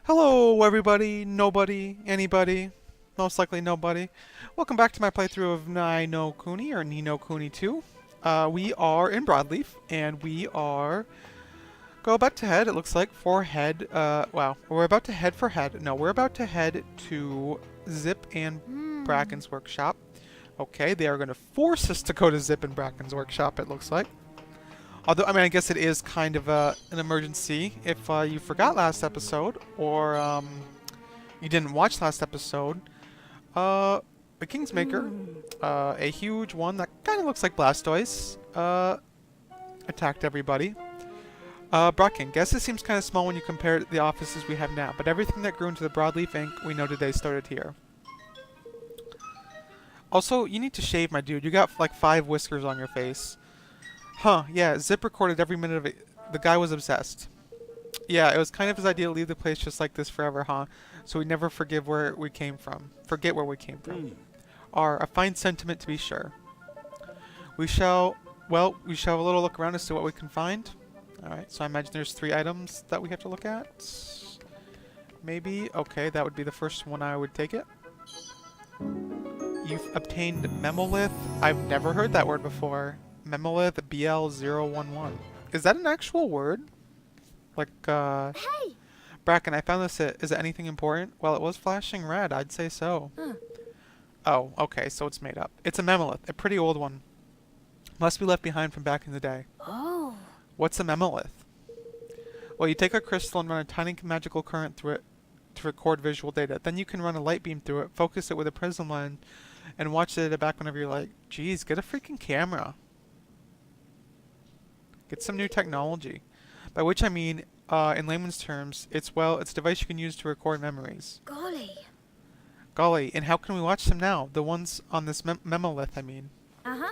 Hello everybody, nobody, anybody, most likely nobody. Welcome back to my playthrough of Kuni or Ni no Kuni 2. We are in Broadleaf, and we are about to head, it looks like, for head, we're about to head for head. No, we're about to head to Zip and Bracken's workshop. Okay, they are going to force us to go to Zip and Bracken's workshop, it looks like. Although, I mean, I guess it is kind of an emergency if you forgot last episode, or you didn't watch last episode. The Kingsmaker, a huge one that kind of looks like Blastoise, attacked everybody. Bracken, guess it seems kind of small when you compare it to the offices we have now, but everything that grew into the Broadleaf Inc. we know today started here. Also, you need to shave, my dude. You got like 5 whiskers on your face. Huh, yeah, Zip recorded every minute of it. The guy was obsessed. Yeah, it was kind of his idea to leave the place just like this forever, huh? So we never forget where we came from. A fine sentiment to be sure. We shall have a little look around to see what we can find. Alright, so I imagine there's 3 items that we have to look at. Maybe, okay, that would be the first one I would take it. You've obtained Memolith. I've never heard that word before. Memolith BL011. Is that an actual word? Like, Hey! Bracken, I found this. Is it anything important? Well, it was flashing red. I'd say so. Oh, okay, so it's made up. It's a Memolith, a pretty old one. Must be left behind from back in the day. Oh. What's a Memolith? Well, you take a crystal and run a tiny magical current through it to record visual data. Then you can run a light beam through it, focus it with a prism lens, and watch the data back whenever you like. Geez, get a freaking camera. Get some new technology. By which I mean, in layman's terms, it's a device you can use to record memories. Golly. Golly, and how can we watch them now? The ones on this Memolith, I mean. Uh-huh.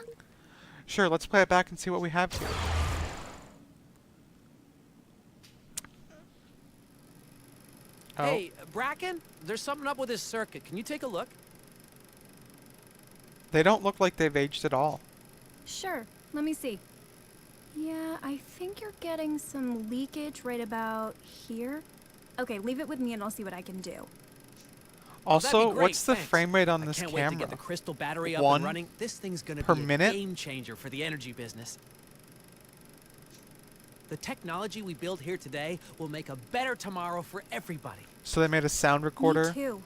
Sure, let's play it back and see what we have here. Oh. Hey, Bracken, there's something up with this circuit. Can you take a look? They don't look like they've aged at all. Sure. Let me see. Yeah, I think you're getting some leakage right about here. Okay, leave it with me and I'll see what I can do. Also, That'd be great, what's the thanks. frame rate on this I can't camera? wait to get the crystal battery up 1 and running. This thing's gonna per be a minute? game changer for the energy business. The technology we build here today will make a better tomorrow for everybody. So they made a sound recorder Me too.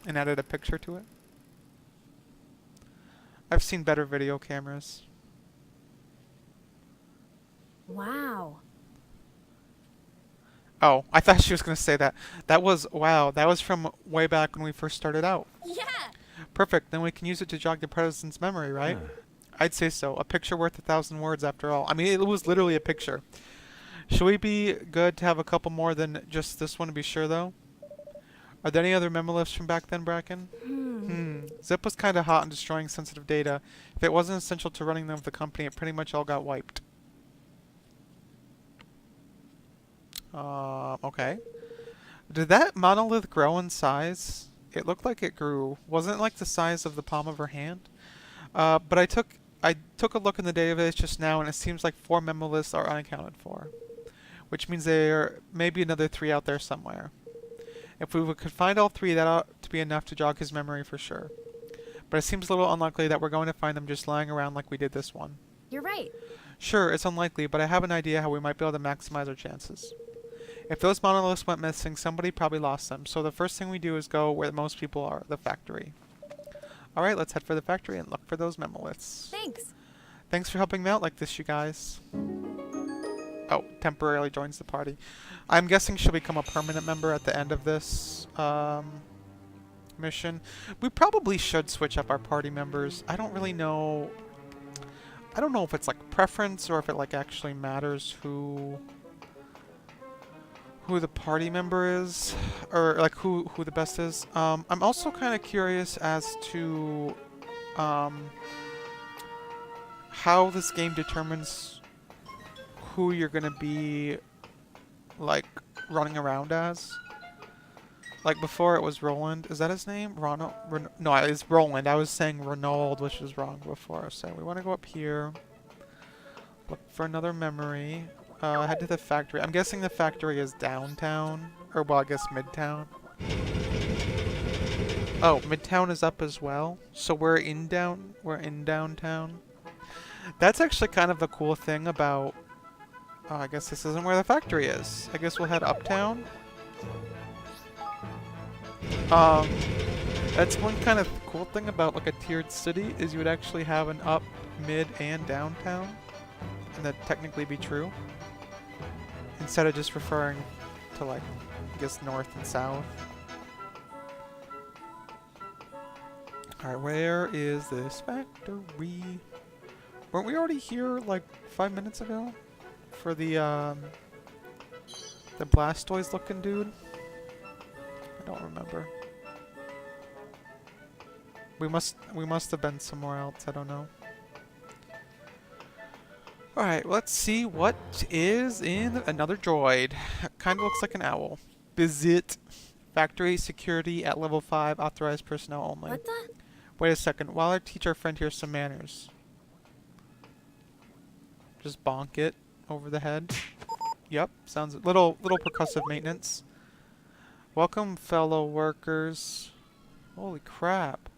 and added a picture to it? I've seen better video cameras. Wow. Oh, I thought she was going to say that. Wow, that was from way back when we first started out. Yeah! Perfect, then we can use it to jog the president's memory, right? I'd say so. A picture worth 1,000 words after all. I mean, it was literally a picture. Should we be good to have a couple more than just this one to be sure, though? Are there any other Memoliths from back then, Bracken? Zip was kind of hot on destroying sensitive data. If it wasn't essential to running them with the company, it pretty much all got wiped. Okay. Did that monolith grow in size? It looked like it grew. Wasn't it like the size of the palm of her hand? But I took a look in the database just now, and it seems like 4 Memoliths are unaccounted for. Which means there may be another 3 out there somewhere. If we could find all 3, that ought to be enough to jog his memory for sure. But it seems a little unlikely that we're going to find them just lying around like we did this one. You're right. Sure, it's unlikely, but I have an idea how we might be able to maximize our chances. If those monoliths went missing, somebody probably lost them, so the first thing we do is go where most people are, the factory. Alright, let's head for the factory and look for those Memoliths. Thanks. Thanks for helping me out like this, you guys. Oh, temporarily joins the party. I'm guessing she'll become a permanent member at the end of this mission. We probably should switch up our party members. I don't really know. I don't know if it's like preference or if it like actually matters who the party member is, or like who the best is. I'm also kind of curious as to how this game determines who you're gonna be like running around as. Like before it was Roland. Is that his name? No, it's Roland. I was saying Ronald, which was wrong before. So we want to go up here. Look for another memory. Head to the factory. I'm guessing the factory is downtown. Or, well, I guess Midtown. Oh, Midtown is up as well. So we're in downtown. That's actually kind of the cool thing about... Oh, I guess this isn't where the factory is. I guess we'll head uptown. That's one kind of cool thing about like a tiered city is you would actually have an up, mid, and downtown. And that'd technically be true. Instead of just referring to like, I guess, north and south. Alright, where is this factory? Weren't we already here like 5 minutes ago? For the Blastoise looking dude? I don't remember. We must have been somewhere else, I don't know. Alright, let's see what is in another droid. Kinda looks like an owl. Visit factory security at level 5, authorized personnel only. What the? Wait a second, while I teach our friend here some manners. Just bonk it over the head. Yep, sounds little percussive maintenance. Welcome, fellow workers. Holy crap.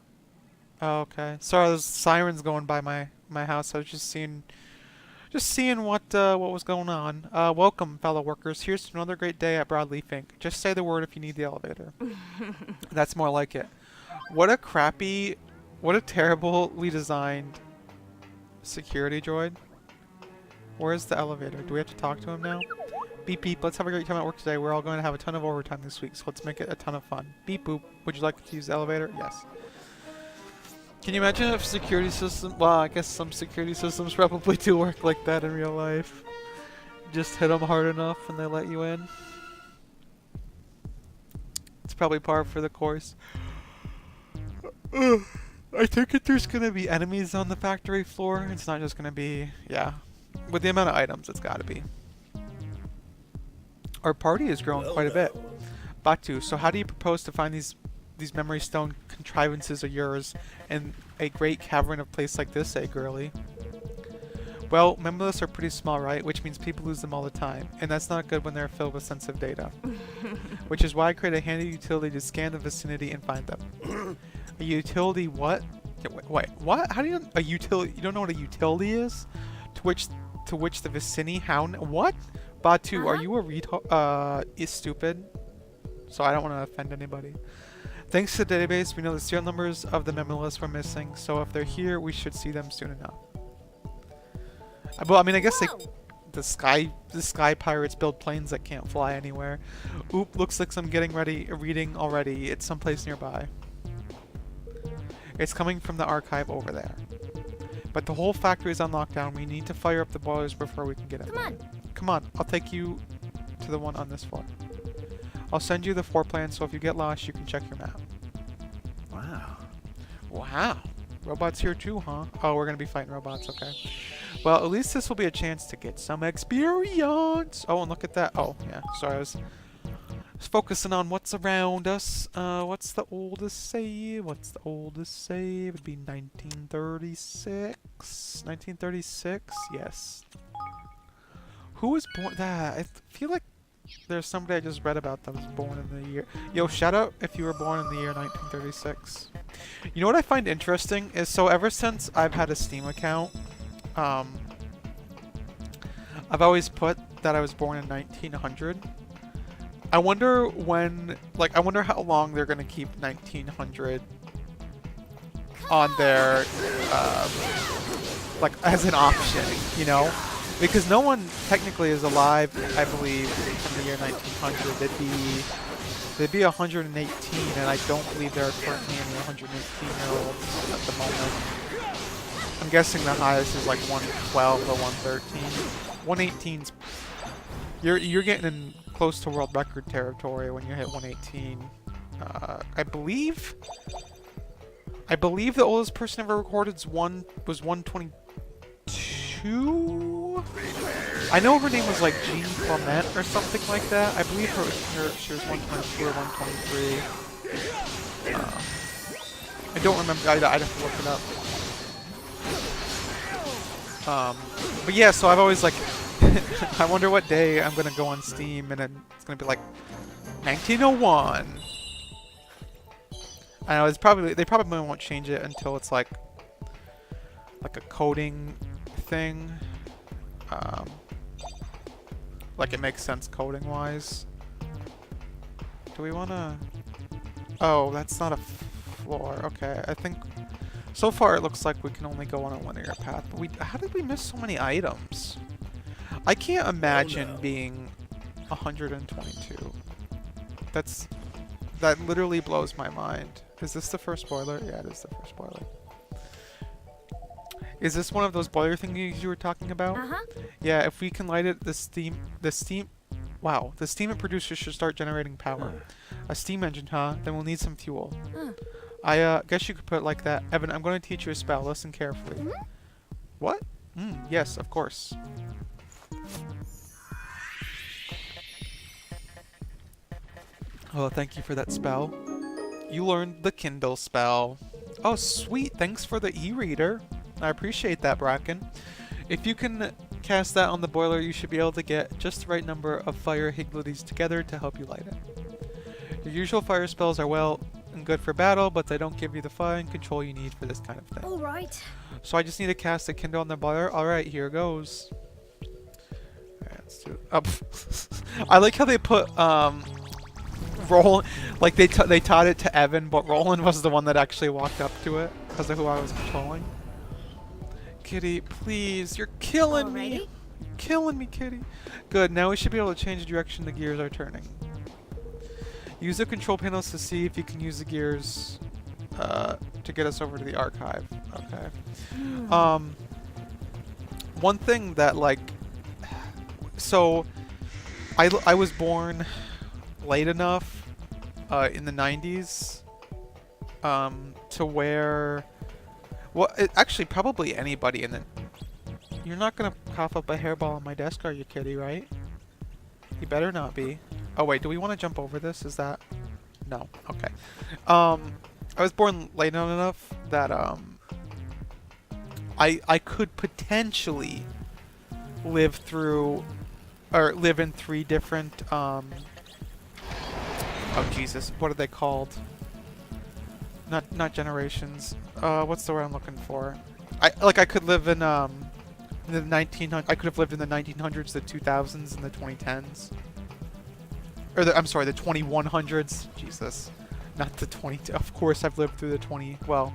Oh, okay. Sorry, there's sirens going by my house. I was just seeing what was going on. Welcome, fellow workers. Here's to another great day at Broadleaf Inc. Just say the word if you need the elevator. That's more like it. What a terribly designed security droid. Where's the elevator? Do we have to talk to him now? Beep beep, let's have a great time at work today. We're all going to have a ton of overtime this week, so let's make it a ton of fun. Beep boop. Would you like to use the elevator? Yes. Can you imagine if security system... Well, I guess some security systems probably do work like that in real life. Just hit them hard enough and they let you in. It's probably par for the course. I think there's going to be enemies on the factory floor. It's not just going to be... Yeah. With the amount of items, it's got to be. Our party has grown quite a bit. Batu, so how do you propose to find these memory stone contrivances of yours in a great cavern place like this, eh, girly? Well, memoryless are pretty small, right? Which means people lose them all the time, and that's not good when they're filled with sensitive data. Which is why I create a handy utility to scan the vicinity and find them. A utility what? Wait, what? How do you... A utility... You don't know what a utility is? To which the vicinity... How... What? Batu, are you a is stupid? So I don't want to offend anybody. Thanks to the database, we know the serial numbers of the memoryless were missing, so if they're here, we should see them soon enough. Well, I mean, I guess the sky pirates build planes that can't fly anywhere. Oop, looks like I'm getting reading already. It's someplace nearby. It's coming from the archive over there. But the whole factory is on lockdown. We need to fire up the boilers before we can get in. Come on. Come on, I'll take you to the one on this floor. I'll send you the floor plan, so if you get lost, you can check your map. Wow. Wow. Robots here too, huh? Oh, we're gonna be fighting robots, okay. Well, at least this will be a chance to get some experience. Oh, and look at that. Oh, yeah. Sorry, I was focusing on what's around us. What's the oldest save? What's the oldest save? It'd be 1936. 1936? Yes. Who was born? That I feel like there's somebody I just read about that was born in the year. Yo, shout out if you were born in the year 1936. You know what I find interesting is, so ever since I've had a Steam account, I've always put that I was born in 1900. I wonder when, like, I wonder how long they're gonna keep 1900 on their, like, as an option, you know? Because no one technically is alive, I believe, from the year 1900. They'd be 118, and I don't believe there are currently any 118-year-olds at the moment. I'm guessing the highest is like 112 or 113. 118's... You're getting in close to world record territory when you hit 118. I believe the oldest person ever recorded was 122. I know her name was like Jean Clement or something like that. I believe she was 122 or 123. I don't remember. I'd have to look it up. But yeah, so I've always like I wonder what day I'm gonna go on Steam and it's gonna be like 1901. I know they probably won't change it until it's like a coding thing. Like it makes sense coding wise. Do we wanna? Oh, that's not a floor. Okay, I think so far it looks like we can only go on a linear path. But how did we miss so many items? I can't imagine being 122. That literally blows my mind. Is this the first boiler? Yeah, it is the first boiler. Is this one of those boiler thingies you were talking about? Yeah, if we can light it, the steam it produces should start generating power. A steam engine, huh? Then we'll need some fuel. I guess you could put it like that. Evan, I'm going to teach you a spell. Listen carefully. What? Yes, of course. Oh, thank you for that spell. You learned the Kindle spell. Oh, sweet. Thanks for the e-reader. I appreciate that, Bracken. If you can cast that on the boiler, you should be able to get just the right number of fire higgledies together to help you light it. Your usual fire spells are well and good for battle, but they don't give you the fire and control you need for this kind of thing. Alright. So I just need to cast a Kindle on the boiler. Alright, here goes. Alright, let's do it. Oh, I like how they put, Roland, like they taught it to Evan, but Roland was the one that actually walked up to it because of who I was controlling. Kitty, please, you're killing me. You're killing me, Kitty. Good, now we should be able to change the direction the gears are turning. Use the control panels to see if you can use the gears to get us over to the archive. Okay. One thing that, like, so I was born late enough in the 90s to where, well, actually probably anybody in the, you're not gonna cough up a hairball on my desk, are you, Kitty, right? You better not be. Oh wait, do we want to jump over this? Is that, no? Okay. I was born late enough that I could potentially live through, or live in 3 different oh Jesus, what are they called? Not generations. What's the word I'm looking for? I could live in the 1900s. I could have lived in the 1900s, the 2000s, and the 2010s. Or I'm sorry, the 2100s. Jesus, not the 20. Of course, I've lived through the 20. Well,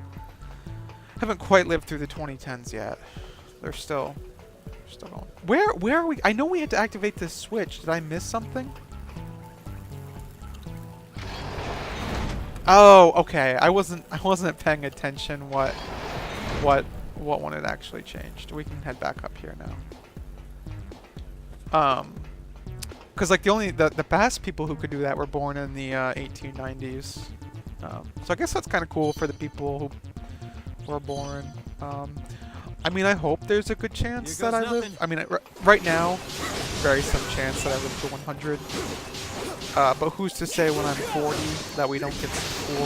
haven't quite lived through the 2010s yet. They're still going. Where are we? I know we had to activate this switch. Did I miss something? Oh, okay. I wasn't paying attention what one had actually changed. We can head back up here now. Because like the past people who could do that were born in the 1890s. So I guess that's kind of cool for the people who were born. I mean, I hope there's a good chance that I live. I mean, right now, very some chance that I live to 100. But who's to say when I'm 40 that we don't get some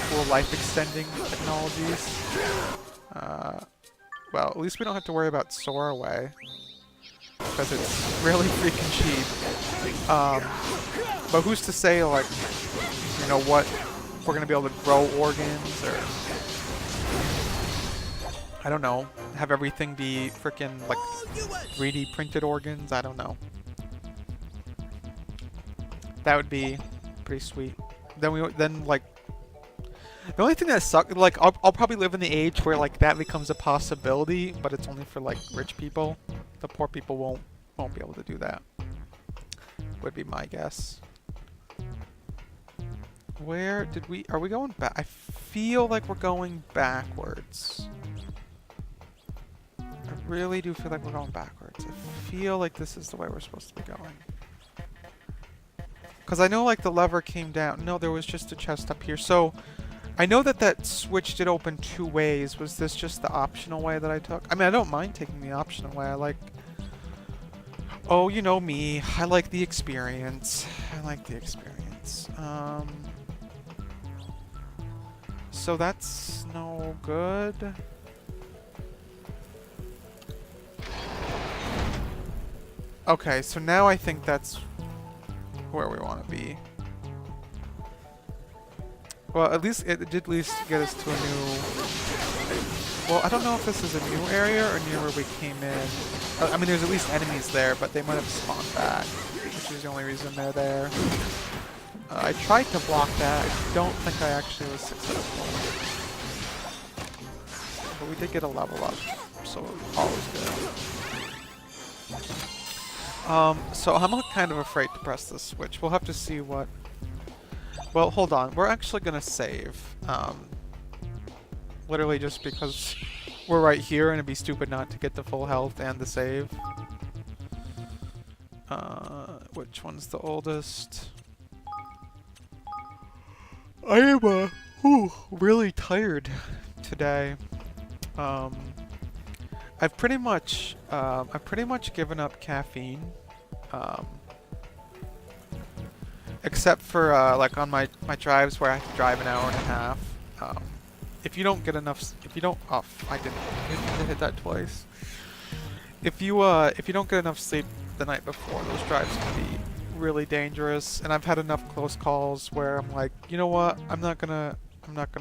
cool life-extending technologies? Well, at least we don't have to worry about Soaraway, because it's really freaking cheap. But who's to say, like, you know, what if we're gonna be able to grow organs, or I don't know, have everything be freaking like 3D printed organs? I don't know. That would be pretty sweet. Then like, the only thing that sucks, like, I'll probably live in the age where like that becomes a possibility, but it's only for like rich people. The poor people won't be able to do that. Would be my guess. Where did are we going back? I feel like we're going backwards. I really do feel like we're going backwards. I feel like this is the way we're supposed to be going. Because I know, like, the lever came down. No, there was just a chest up here. So, I know that switch did open 2 ways. Was this just the optional way that I took? I mean, I don't mind taking the optional way. I like... Oh, you know me. I like the experience. I like the experience. So that's no good. Okay, so now I think that's where we want to be. Well, at least it did at least get us to a new... Well, I don't know if this is a new area or near where we came in. I mean, there's at least enemies there, but they might have spawned back, which is the only reason they're there. I tried to block that. I don't think I actually was successful. But we did get a level up, so always good. So I'm kind of afraid to press this switch. We'll have to see what... Well, hold on. We're actually going to save. Literally just because we're right here and it'd be stupid not to get the full health and the save. Which one's the oldest? I am really tired today. I've pretty much given up caffeine. Except for like on my drives where I have to drive an hour and a half. If you don't get enough, oh, I didn't hit that twice. If you don't get enough sleep the night before, those drives can be really dangerous. And I've had enough close calls where I'm like, you know what, I'm not gonna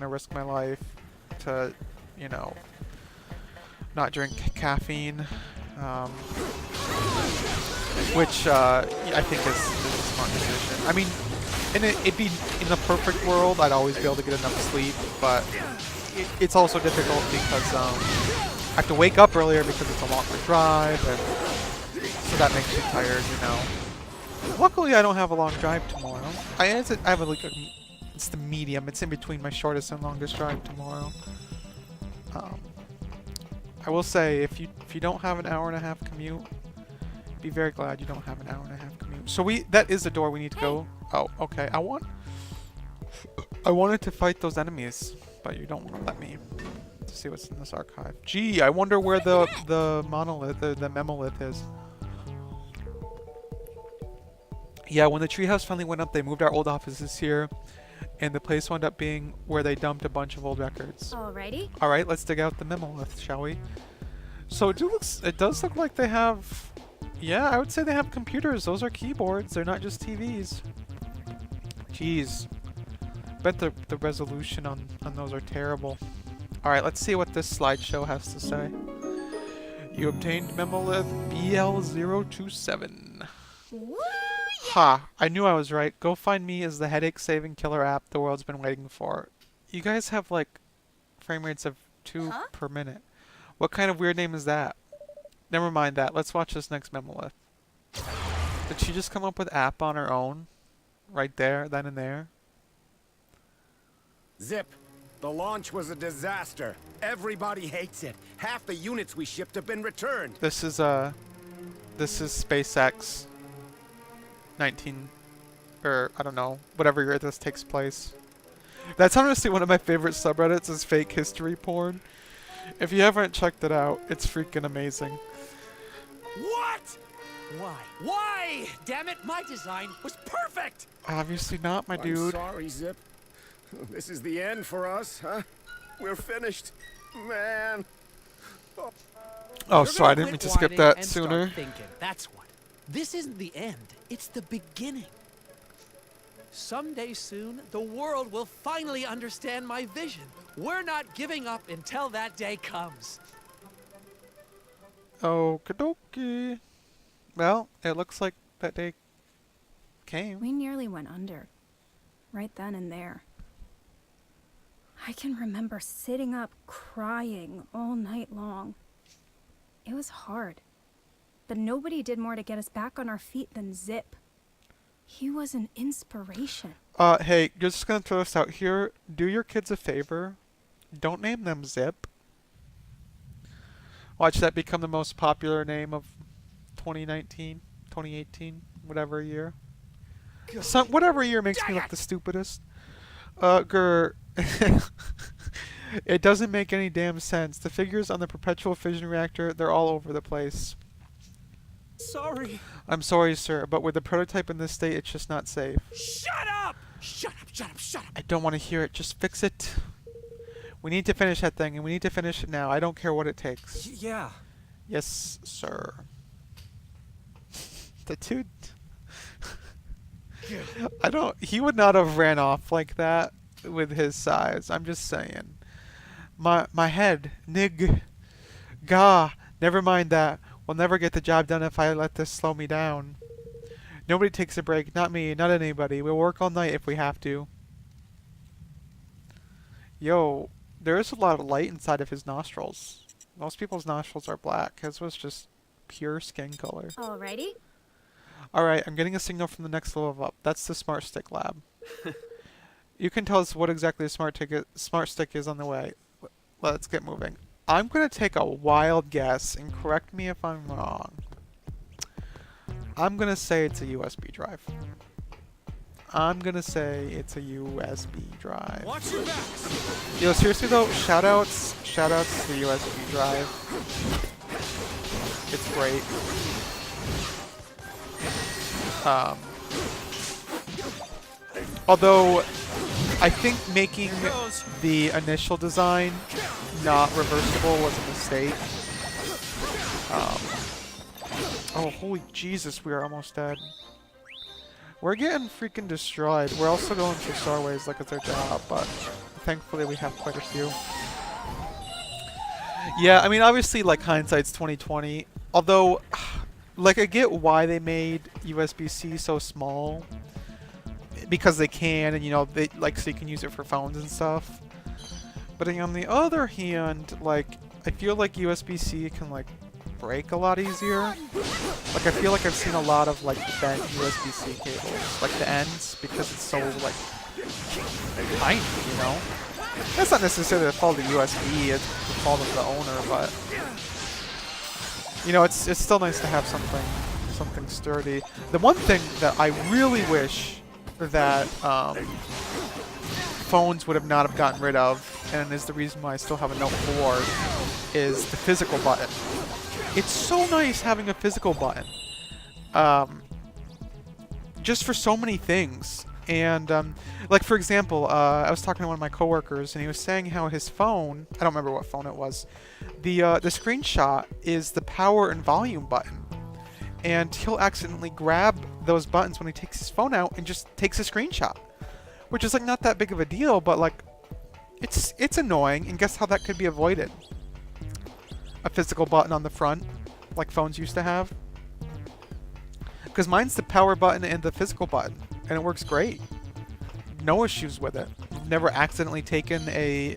risk my life to, you know, not drink caffeine. Which I think is a smart decision. I mean, it'd be in a perfect world, I'd always be able to get enough sleep, but it's also difficult because I have to wake up earlier because it's a longer drive, and so that makes you tired, you know. Luckily, I don't have a long drive tomorrow. I have it's the medium. It's in between my shortest and longest drive tomorrow. I will say, if you don't have an hour and a half commute, be very glad you don't have an hour and a half commute. So that is the door we need to go. Oh, okay. I wanted to fight those enemies, but you don't want to let me. To see what's in this archive. Gee, I wonder where the monolith, the memolith is. Yeah, when the treehouse finally went up, they moved our old offices here, and the place wound up being where they dumped a bunch of old records. Alrighty. All right, let's dig out the memolith, shall we? So it does look like they have. Yeah, I would say they have computers. Those are keyboards. They're not just TVs. Jeez. Bet the resolution on those are terrible. Alright, let's see what this slideshow has to say. You obtained Memolith BL027. Ha! I knew I was right. Go Find Me is the headache-saving killer app the world's been waiting for. You guys have, like, frame rates of 2 per minute. What kind of weird name is that? Never mind that. Let's watch this next Memolith. Did she just come up with app on her own? Right there, then and there? Zip, the launch was a disaster. Everybody hates it. Half the units we shipped have been returned. This is SpaceX 19, or I don't know, whatever year this takes place. That's honestly one of my favorite subreddits is fake history porn. If you haven't checked it out, it's freaking amazing. What? Why? Why? Damn it, my design was perfect! Obviously not, my dude. I'm sorry, Zip. This is the end for us, huh? We're finished. Man. Oh, You're sorry, I gonna didn't mean quit to skip whining that and sooner. start thinking. That's what. This isn't the end. It's the beginning. Someday soon, the world will finally understand my vision. We're not giving up until that day comes. Okie dokie. Well, it looks like that day came. We nearly went under. Right then and there. I can remember sitting up crying all night long. It was hard. But nobody did more to get us back on our feet than Zip. He was an inspiration. Hey, just gonna throw this out here. Do your kids a favor. Don't name them Zip. Watch that become the most popular name of 2019, 2018, whatever year. Whatever year makes me look the stupidest. It doesn't make any damn sense. The figures on the perpetual fission reactor, they're all over the place. Sorry. I'm sorry, sir, but with the prototype in this state, it's just not safe. Shut up! Shut up, shut up, shut up! I don't want to hear it. Just fix it. We need to finish that thing, and we need to finish it now. I don't care what it takes. Yeah. Yes, sir. The dude. I don't. He would not have ran off like that with his size. I'm just saying. My head. Nig. Gah. Never mind that. We'll never get the job done if I let this slow me down. Nobody takes a break. Not me. Not anybody. We'll work all night if we have to. Yo, there is a lot of light inside of his nostrils. Most people's nostrils are black. His was just pure skin color. Alrighty. Alright, I'm getting a signal from the next level up. That's the Smart Stick lab. You can tell us what exactly the Smart Stick is on the way. Let's get moving. I'm going to take a wild guess, and correct me if I'm wrong. I'm going to say it's a USB drive. I'm going to say it's a USB drive. Watch your backs. Yo, seriously though, shoutouts to the USB drive. It's great. Although, I think making the initial design not reversible was a mistake. Oh, holy Jesus, we are almost dead. We're getting freaking destroyed. We're also going through starways like it's our job, but thankfully we have quite a few. Yeah, I mean, obviously, like, hindsight's 2020. Although, like, I get why they made USB-C so small. Because they can, and, you know, they, like, so you can use it for phones and stuff. But on the other hand, like, I feel like USB-C can, like, break a lot easier. Like, I feel like I've seen a lot of, like, bent USB-C cables. Like, the ends, because it's so, like, tiny, you know? That's not necessarily the fault of the USB, it's the fault of the owner, but... You know, it's still nice to have something sturdy. The one thing that I really wish that phones would have not have gotten rid of, and is the reason why I still have a Note 4, is the physical button. It's so nice having a physical button. Just for so many things. And, like, for example, I was talking to one of my coworkers, and he was saying how his phone, I don't remember what phone it was, the screenshot is the power and volume button. And he'll accidentally grab those buttons when he takes his phone out and just takes a screenshot. Which is, like, not that big of a deal, but, like, it's annoying, and guess how that could be avoided? A physical button on the front, like phones used to have. Because mine's the power button and the physical button, and it works great. No issues with it. Never accidentally taken a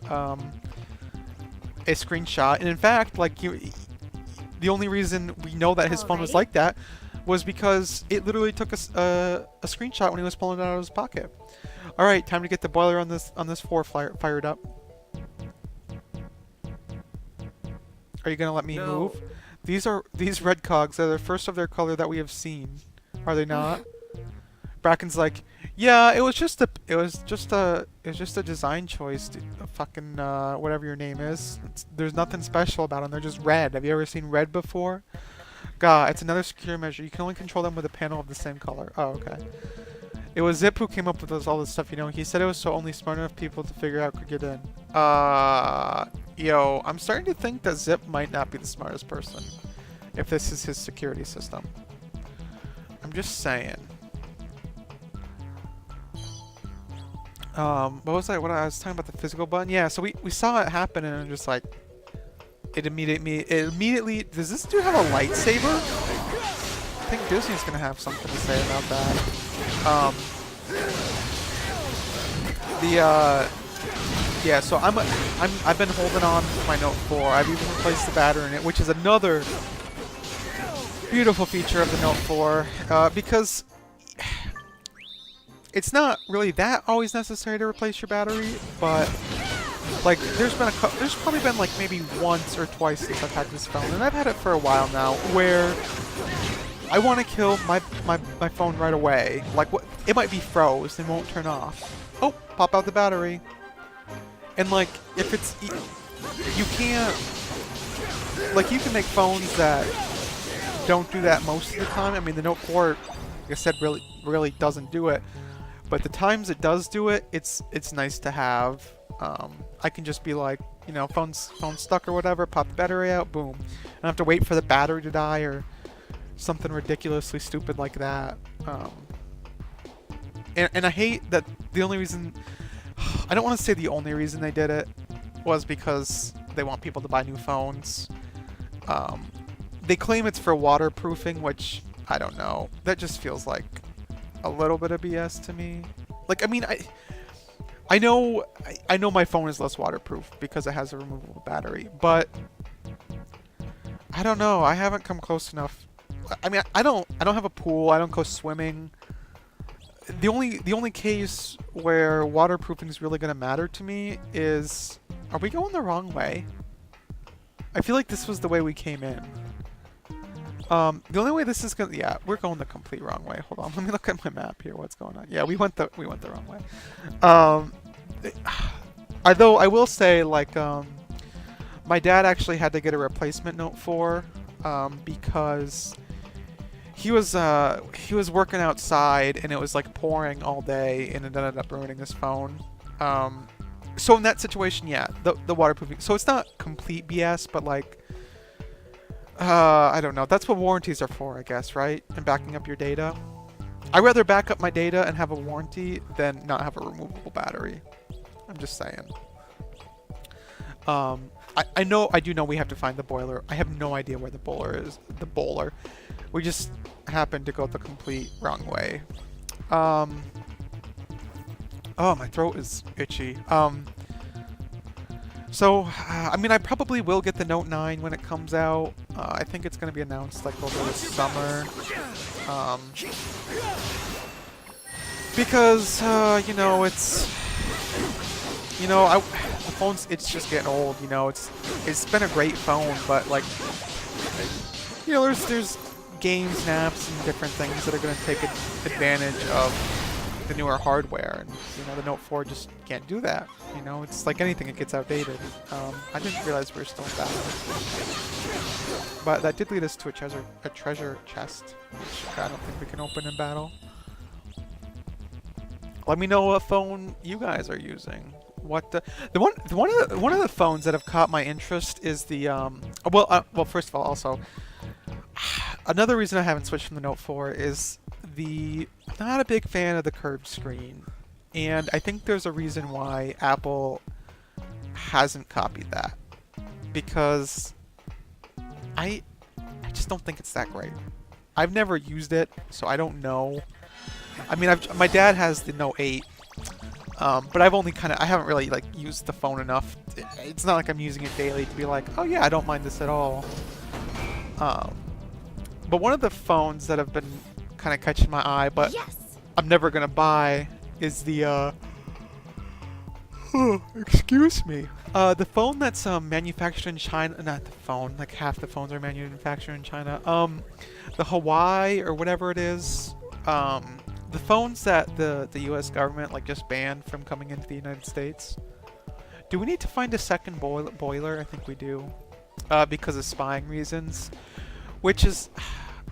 screenshot, and in fact, like, the only reason we know that his phone was like that was because it literally took a screenshot when he was pulling it out of his pocket. All right, time to get the boiler on this floor fired up. Are you gonna let me move? These red cogs are the first of their color that we have seen. Are they not? Bracken's like, yeah, it was just a design choice. Fucking whatever your name is. There's nothing special about them. They're just red. Have you ever seen red before? God, it's another secure measure. You can only control them with a panel of the same color. Oh, okay. It was Zip who came up with all this stuff, you know. He said it was so only smart enough people to figure out could get in. Yo, I'm starting to think that Zip might not be the smartest person if this is his security system. I'm just saying. What was I was talking about the physical button? Yeah, so we saw it happen and I'm just like, it immediately, does this dude have a lightsaber? I think Disney's gonna have something to say about that. Yeah, so I've been holding on to my Note 4. I've even replaced the battery in it, which is another beautiful feature of the Note 4, because it's not really that always necessary to replace your battery, but like there's probably been like maybe once or twice since I've had this phone, and I've had it for a while now, where I want to kill my phone right away. Like, it might be froze and won't turn off. Oh, pop out the battery. And like, if it's, you can't, like, you can make phones that don't do that most of the time. I mean, the Note 4, like I said, really doesn't do it. But the times it does do it, it's nice to have. I can just be like, you know, phone's stuck or whatever, pop the battery out, boom. I don't have to wait for the battery to die or something ridiculously stupid like that. And I hate that the only reason... I don't want to say the only reason they did it was because they want people to buy new phones. They claim it's for waterproofing, which, I don't know. That just feels like a little bit of BS to me. Like, I mean, I know my phone is less waterproof because it has a removable battery, but I don't know. I haven't come close enough. I mean, I don't have a pool. I don't go swimming. The only case where waterproofing is really going to matter to me is, are we going the wrong way? I feel like this was the way we came in. The only way this is gonna, yeah, we're going the complete wrong way. Hold on, let me look at my map here. What's going on? Yeah, we went the wrong way. Although I will say, like, my dad actually had to get a replacement Note 4 because he was working outside and it was like pouring all day and it ended up ruining his phone. So in that situation, yeah, the waterproofing. So it's not complete BS, but like, I don't know. That's what warranties are for, I guess, right? And backing up your data. I'd rather back up my data and have a warranty than not have a removable battery. I'm just saying. I do know we have to find the boiler. I have no idea where the bowler is. The bowler. We just happened to go the complete wrong way. Oh, my throat is itchy. So, I mean, I probably will get the Note 9 when it comes out. I think it's going to be announced, like, over the summer. Because, you know, it's... You know, the phone's, it's just getting old, you know. It's been a great phone, but, like... You know, there's game snaps and different things that are going to take advantage of the newer hardware, and you know the Note 4 just can't do that. You know, it's like anything, it gets outdated. I didn't realize we were still in battle, but that did lead us to a treasure chest, which I don't think we can open in battle. Let me know what phone you guys are using. What one of the phones that have caught my interest is the well, first of all, also another reason I haven't switched from the Note 4 is I'm not a big fan of the curved screen, and I think there's a reason why Apple hasn't copied that, because I just don't think it's that great. I've never used it, so I don't know. I mean, my dad has the Note 8, but I haven't really like used the phone enough. It's not like I'm using it daily to be like, oh yeah, I don't mind this at all. But one of the phones that have been kind of catching my eye, but yes, I'm never gonna buy, is the excuse me, the phone that's manufactured in China. Not the phone, like half the phones are manufactured in China. The Hawaii or whatever it is. The phones that the U.S. government like just banned from coming into the United States. Do we need to find a second boiler? I think we do, because of spying reasons. Which is,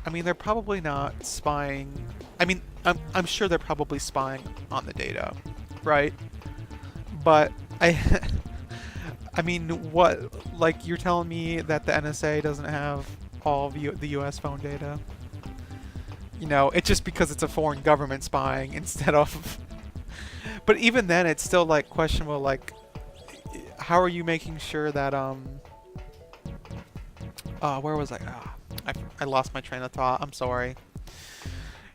I mean, they're probably not spying. I mean, I'm sure they're probably spying on the data, right? But I mean, what? Like, you're telling me that the NSA doesn't have all of the U.S. phone data? You know, it's just because it's a foreign government spying instead of. But even then, it's still like questionable. Like, how are you making sure that where was I? I lost my train of thought. I'm sorry.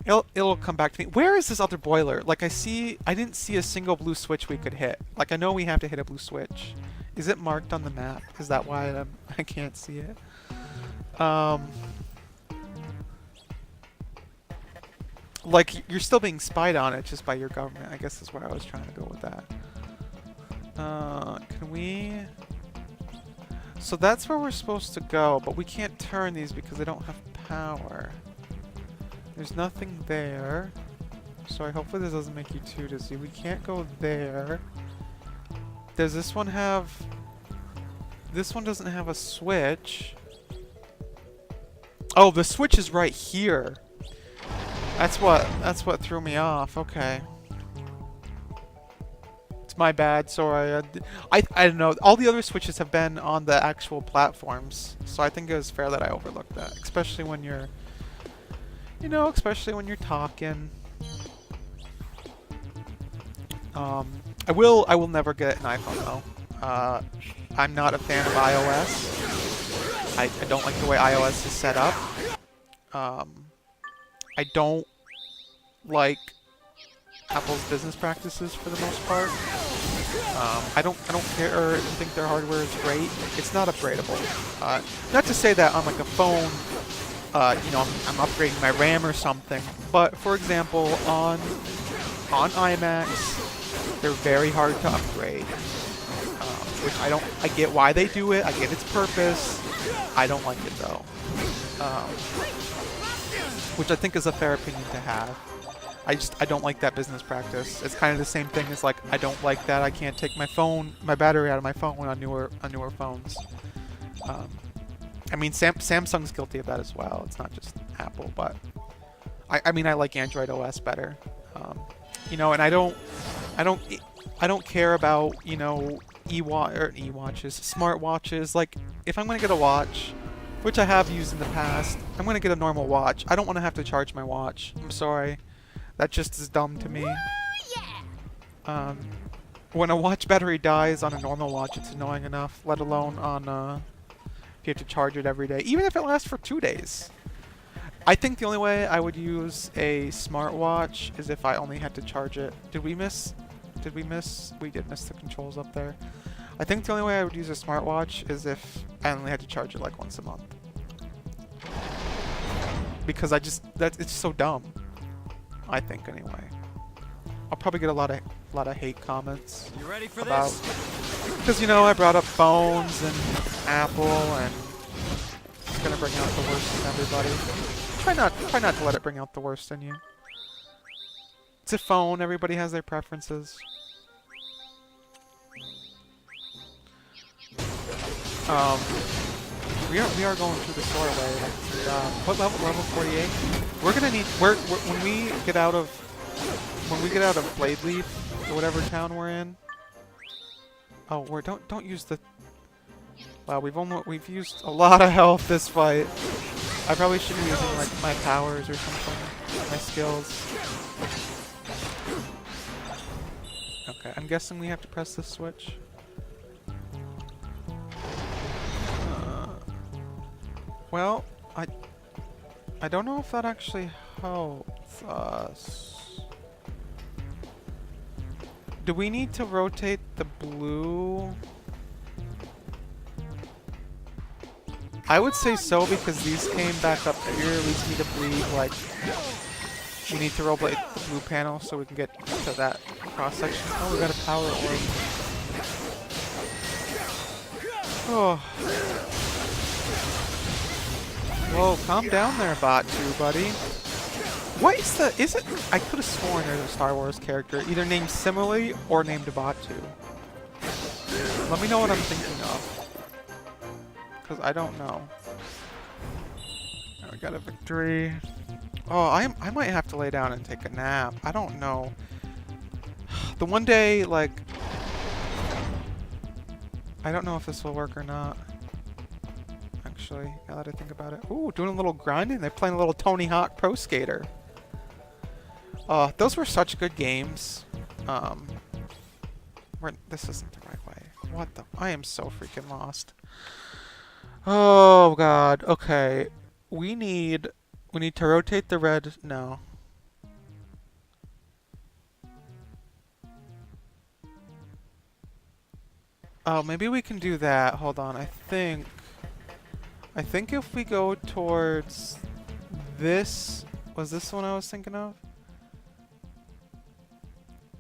It'll come back to me. Where is this other boiler? Like, I didn't see a single blue switch we could hit. Like, I know we have to hit a blue switch. Is it marked on the map? Is that why I can't see it? Like, you're still being spied on it just by your government. I guess is where I was trying to go with that. Can we... So that's where we're supposed to go, but we can't turn these because they don't have power. There's nothing there. So hopefully this doesn't make you too dizzy. We can't go there. Does this one have... This one doesn't have a switch. Oh, the switch is right here. That's what threw me off. Okay. It's my bad. Sorry. I don't know. All the other switches have been on the actual platforms, so I think it was fair that I overlooked that, especially when you're You know, especially when you're talking. I will never get an iPhone though. I'm not a fan of iOS. I don't like the way iOS is set up. I don't like Apple's business practices for the most part. I don't care or think their hardware is great. It's not upgradable. Not to say that on like a phone, you know, I'm upgrading my RAM or something. But for example, on iMacs, they're very hard to upgrade. Which I get why they do it. I get its purpose. I don't like it though. Which I think is a fair opinion to have. I don't like that business practice. It's kind of the same thing as like I don't like that I can't take my battery out of my phone on newer phones. I mean Samsung's guilty of that as well. It's not just Apple, but I mean I like Android OS better. You know, and I don't care about, you know, e-watches, smartwatches. Like if I'm gonna get a watch, which I have used in the past, I'm gonna get a normal watch. I don't want to have to charge my watch. I'm sorry. That just is dumb to me. When a watch battery dies on a normal watch, it's annoying enough, let alone on if you have to charge it every day, even if it lasts for 2 days. I think the only way I would use a smartwatch is if I only had to charge it. Did we miss? We did miss the controls up there. I think the only way I would use a smartwatch is if I only had to charge it like once a month. Because it's so dumb. I think anyway. I'll probably get a lot of hate comments. You ready for about this? Because you know I brought up phones and Apple and it's gonna bring out the worst in everybody. Try not to let it bring out the worst in you. It's a phone. Everybody has their preferences. We are going through the doorway. What level? Level 48. We're gonna need. When we get out of Bladeleaf or whatever town we're in. Oh, don't use the. Wow, we've used a lot of health this fight. I probably should be using like my powers or something, my skills. Okay, I'm guessing we have to press this switch. Well, I don't know if that actually helps us. Do we need to rotate the blue? I would say so because these came back up here, leads me to believe like we need to rotate the blue panel so we can get to that cross section. Oh, we got a power orb. Oh. Whoa, calm down there, Bot 2, buddy. What is it? I could have sworn there's a Star Wars character either named similarly or named Bot 2. Let me know what I'm thinking of. Because I don't know. We got a victory. Oh, I might have to lay down and take a nap. I don't know. The one day, like... I don't know if this will work or not. Actually, now that I think about it. Ooh, doing a little grinding. They're playing a little Tony Hawk Pro Skater. Those were such good games. This isn't the right way. What the? I am so freaking lost. Oh god. Okay. We need to rotate the red. No. Oh, maybe we can do that. Hold on. I think if we go towards this, was this the one I was thinking of?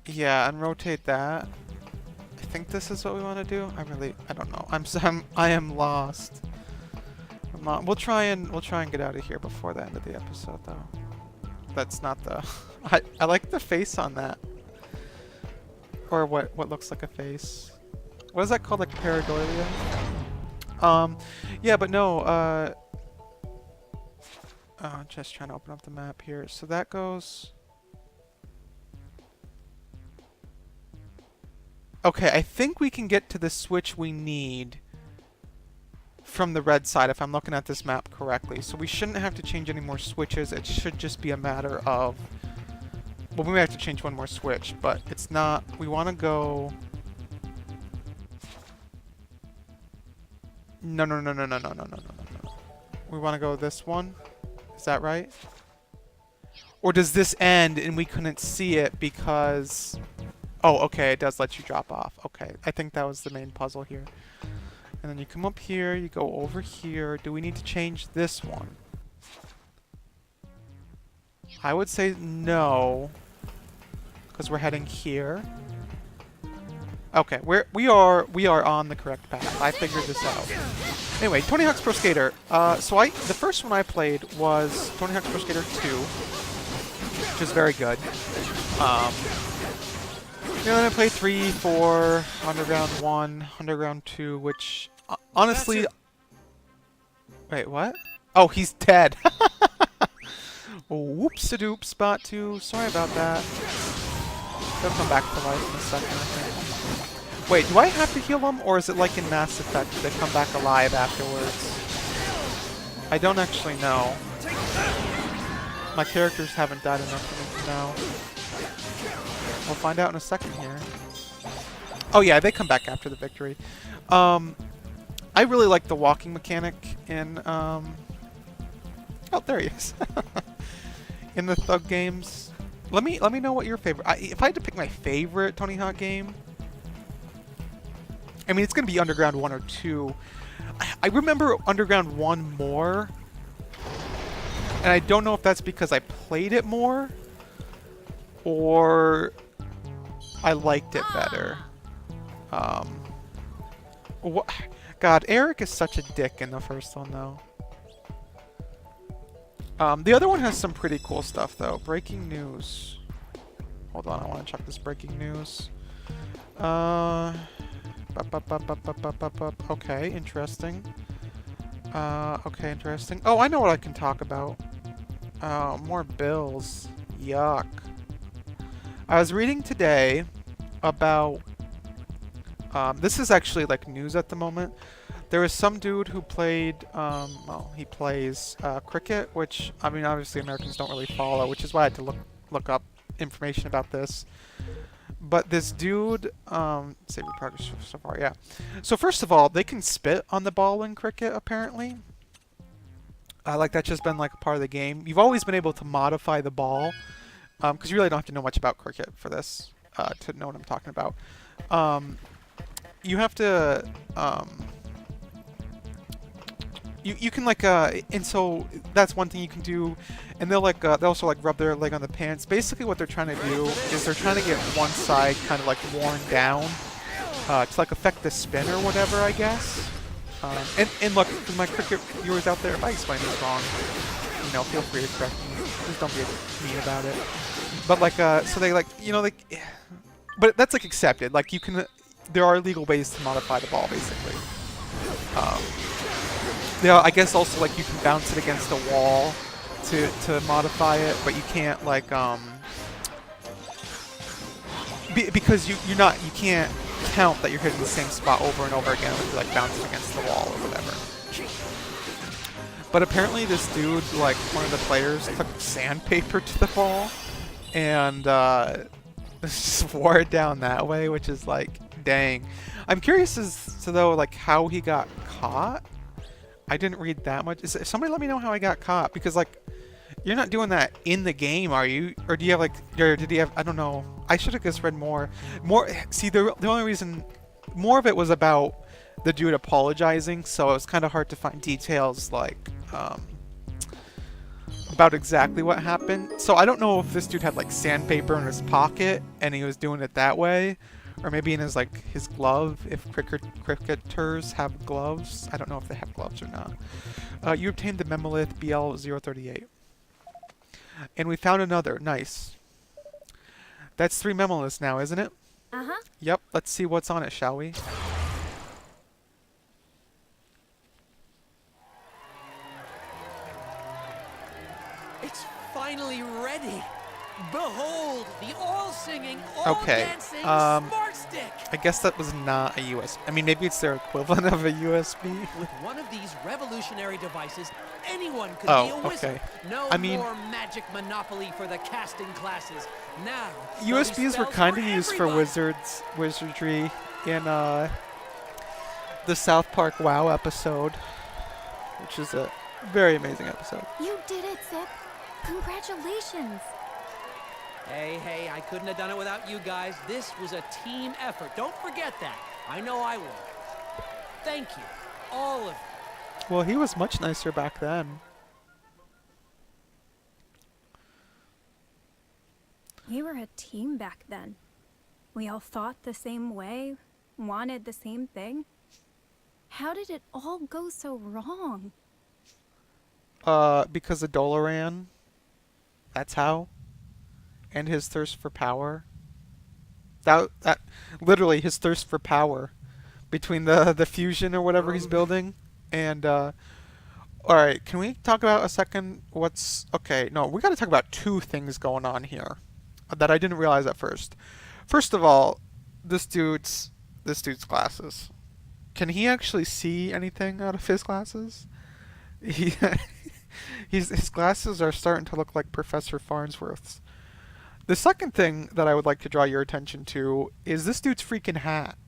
Yeah, and rotate that. I think this is what we want to do. I don't know. I am lost. We'll try and get out of here before the end of the episode, though. That's not the. I like the face on that, or what looks like a face. What is that called? Like pareidolia? Yeah, but no. Just trying to open up the map here. So that goes. Okay, I think we can get to the switch we need from the red side if I'm looking at this map correctly. So we shouldn't have to change any more switches. It should just be a matter of... Well, we may have to change one more switch, but it's not... We want to go... No, no, no, no, no, no, no, no, no, no. We want to go this one. Is that right? Or does this end and we couldn't see it because... Oh, okay, it does let you drop off. Okay, I think that was the main puzzle here. And then you come up here, you go over here. Do we need to change this one? I would say no, because we're heading here. Okay, we are on the correct path. I figured this out. Anyway, Tony Hawk's Pro Skater. The first one I played was Tony Hawk's Pro Skater 2, which is very good. Then I played 3, 4, Underground 1, Underground 2, which honestly. Wait, what? Oh, he's dead. Whoops-a-doop, Spot 2. Sorry about that. They'll come back to life in a second, I think. Wait, do I have to heal them, or is it like in Mass Effect, they come back alive afterwards? I don't actually know. My characters haven't died enough for me to know. We'll find out in a second here. Oh yeah, they come back after the victory. I really like the walking mechanic in... Oh, there he is. In the Thug games. Let me know what your favorite... if I had to pick my favorite Tony Hawk game... I mean, it's going to be Underground 1 or 2. I remember Underground 1 more. And I don't know if that's because I played it more. Or I liked it better. God, Eric is such a dick in the first one, though. The other one has some pretty cool stuff, though. Breaking news. Hold on, I want to check this breaking news. Okay, interesting. Okay, interesting. Oh, I know what I can talk about. More bills. Yuck. I was reading today about... this is actually like news at the moment. There was some dude who played... well, he plays cricket, which, I mean, obviously Americans don't really follow, which is why I had to look up information about this. But this dude... save your progress so far, yeah. So first of all, they can spit on the ball in cricket, apparently. Like, that's just been like a part of the game. You've always been able to modify the ball. Because you really don't have to know much about cricket for this to know what I'm talking about. You have to... You can like and so that's one thing you can do, and they'll like they also like rub their leg on the pants. Basically, what they're trying to do is they're trying to get one side kind of like worn down to like affect the spin or whatever, I guess. And look, for my cricket viewers out there, if I explain this wrong, you know, feel free to correct me. Just don't be mean about it. But like so they like but that's like accepted. Like you can, there are legal ways to modify the ball basically. Yeah, I guess also like you can bounce it against a wall to modify it, but you can't like because you can't count that you're hitting the same spot over and over again if you're like bouncing against the wall or whatever. But apparently this dude, like one of the players, took sandpaper to the ball and just wore it down that way, which is like, dang. I'm curious as to though like how he got caught. I didn't read that much. Somebody let me know how I got caught, because like you're not doing that in the game, are you? Or do you have like, or did he have? I don't know. I should have just read more. See, the only reason more of it was about the dude apologizing, so it was kind of hard to find details like about exactly what happened. So I don't know if this dude had like sandpaper in his pocket and he was doing it that way. Or maybe in his like his glove, if cricketers have gloves. I don't know if they have gloves or not. You obtained the Memolith BL-038. And we found another. Nice. That's 3 Memoliths now, isn't it? Uh-huh. Yep, let's see what's on it, shall we? It's finally ready. Behold, the all-singing, Okay, all-dancing Smart Stick! I guess that was not a USB. I mean, maybe it's their equivalent of a USB. With one of these revolutionary devices, anyone could Oh, be a wizard. okay. No I mean- more magic monopoly for the casting classes. Now, USBs were kind of used for wizardry in the South Park WoW episode, which is a very amazing episode. You did it, Zip. Congratulations. Hey, I couldn't have done it without you guys. This was a team effort. Don't forget that. I know I will. Thank you, all of you. Well, he was much nicer back then. We were a team back then. We all thought the same way, wanted the same thing. How did it all go so wrong? Because of Dolaran. That's how. And his thirst for power. That literally his thirst for power. Between the fusion or whatever he's building. And, alright, can we talk about a second okay, no, we gotta talk about two things going on here. That I didn't realize at first. First of all, this dude's glasses. Can he actually see anything out of his glasses? His glasses are starting to look like Professor Farnsworth's. The second thing that I would like to draw your attention to is this dude's freaking hat.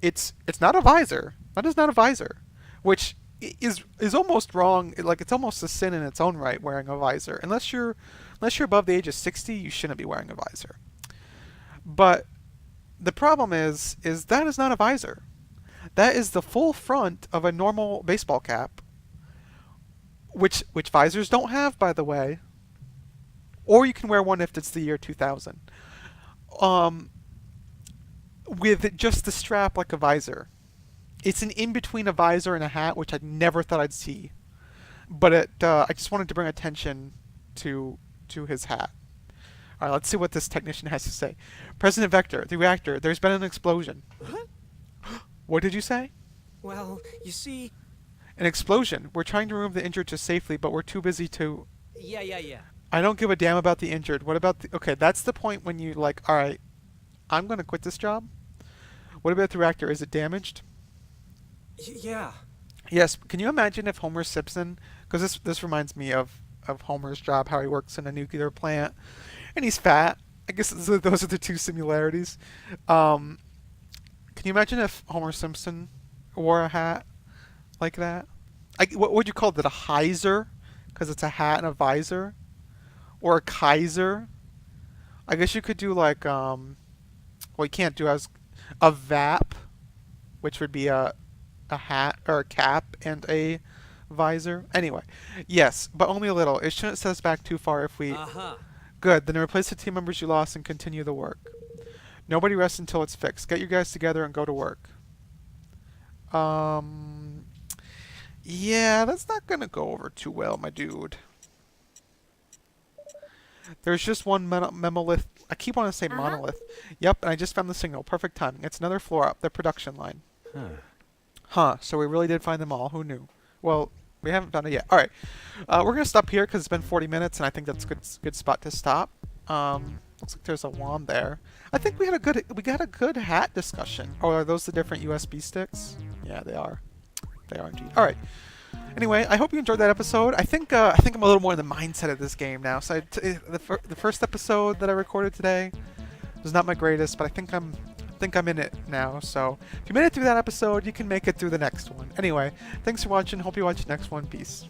It's not a visor. That is not a visor, which is almost wrong. Like, it's almost a sin in its own right wearing a visor. Unless you're above the age of 60, you shouldn't be wearing a visor. But the problem is that is not a visor. That is the full front of a normal baseball cap, which visors don't have, by the way. Or you can wear one if it's the year 2000. With just the strap like a visor. It's an in-between a visor and a hat, which I never thought I'd see. But I just wanted to bring attention to his hat. Alright, let's see what this technician has to say. President Vector, the reactor, there's been an explosion. What? What did you say? Well, you see... An explosion. We're trying to remove the injured to safely, but we're too busy to... Yeah. I don't give a damn about the injured. What about the... Okay, that's the point when you, like, alright, I'm gonna quit this job. What about the reactor? Is it damaged? Yeah. Yes. Can you imagine if Homer Simpson... Because this reminds me of Homer's job, how he works in a nuclear plant. And he's fat. I guess those are the two similarities. Can you imagine if Homer Simpson wore a hat like that? What would you call it? A hyzer? Because it's a hat and a visor? Or a Kaiser? I guess you could do like, well, you can't do as a VAP, which would be a hat or a cap and a visor. Anyway, yes, but only a little. It shouldn't set us back too far if we... Good, then replace the team members you lost and continue the work. Nobody rests until it's fixed. Get your guys together and go to work. Yeah, that's not gonna go over too well, my dude. There's just one monolith. I keep wanting to say monolith. Yep, and I just found the signal. Perfect timing. It's another floor up, the production line. Huh, so we really did find them all. Who knew? Well, we haven't found it yet. Alright, we're going to stop here because it's been 40 minutes, and I think that's a good spot to stop. Looks like there's a wand there. I think we got a good hat discussion. Oh, are those the different USB sticks? Yeah, they are. They are indeed. Alright. Anyway, I hope you enjoyed that episode. I think I'm a little more in the mindset of this game now. So the first episode that I recorded today was not my greatest, but I think I'm in it now. So if you made it through that episode, you can make it through the next one. Anyway, thanks for watching. Hope you watch the next one. Peace.